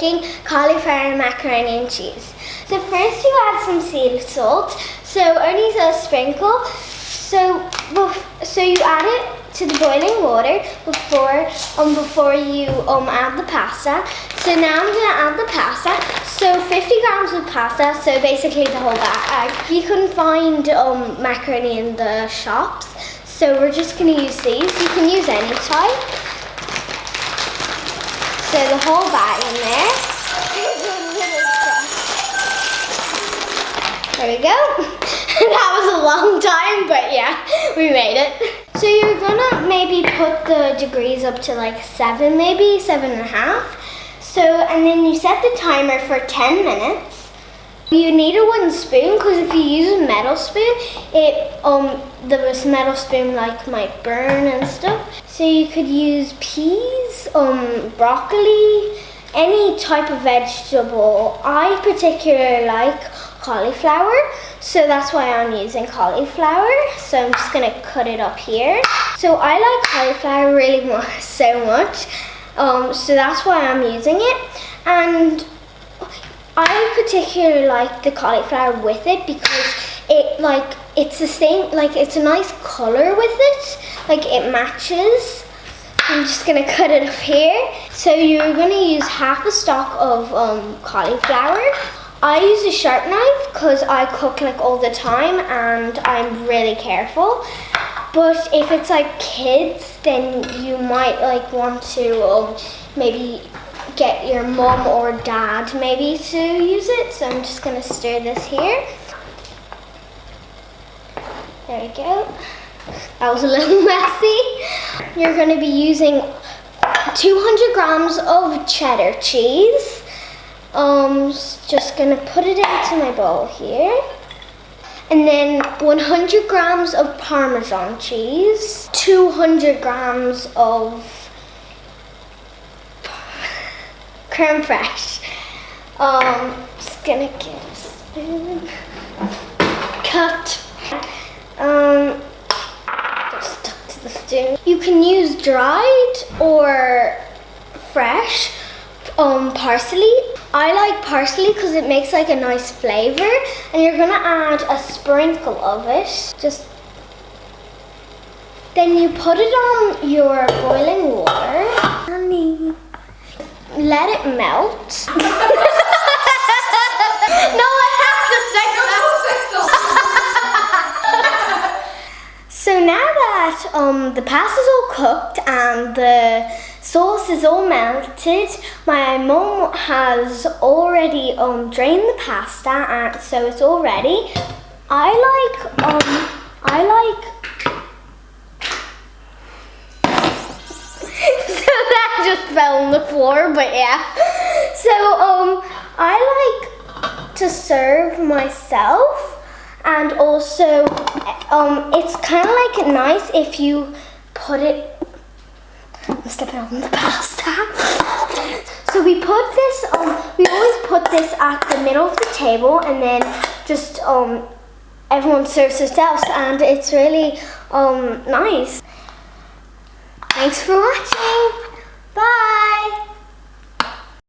making cauliflower macaroni and cheese. So first you add some sea salt, so only a sprinkle. So you add it to the boiling water before you add the pasta. So now I'm gonna add the pasta. So 50 grams of pasta, so basically the whole bag. You can find macaroni in the shops, so we're just gonna use these. You can use any type. So the whole bag in there. There we go. That was a long time, but yeah, we made it. So you're gonna maybe put the degrees up to like 7, maybe 7.5. So, and then you set the timer for 10 minutes. You need a wooden spoon, because if you use a metal spoon, the metal spoon like might burn and stuff. So you could use peas, broccoli, any type of vegetable. I particularly like cauliflower, so that's why I'm using cauliflower. So I'm just gonna cut it up here. So I like cauliflower really so much, so that's why I'm using it. And I particularly like the cauliflower with it because it's the same, like it's a nice color with it, like it matches. I'm just gonna cut it up here. So you're gonna use half a stalk of cauliflower. I use a sharp knife because I cook like all the time and I'm really careful. But if it's like kids, then you might like want to maybe get your mom or dad maybe to use it. So I'm just gonna stir this here. There we go. That was a little messy. You're gonna be using 200 grams of cheddar cheese. Just gonna put it into my bowl here. And then 100 grams of Parmesan cheese, 200 grams of creme fraiche. Just gonna get a spoon. Cut. Just stuck to the spoon. You can use dried or fresh parsley. I like parsley because it makes like a nice flavor, and you're gonna add a sprinkle of it. Then you put it on your boiling water. Honey. Let it melt. No, I have to say that. So now that the pasta's all cooked and the sauce is all melted, my mum has already drained the pasta, and so it's all ready. I like so that just fell on the floor, but yeah. So I like to serve myself, and also it's kind of like nice if you put it. I'm stepping on the pasta. So we put this we always put this at the middle of the table, and then just everyone serves themselves, and it's really nice. Thanks for watching. Bye.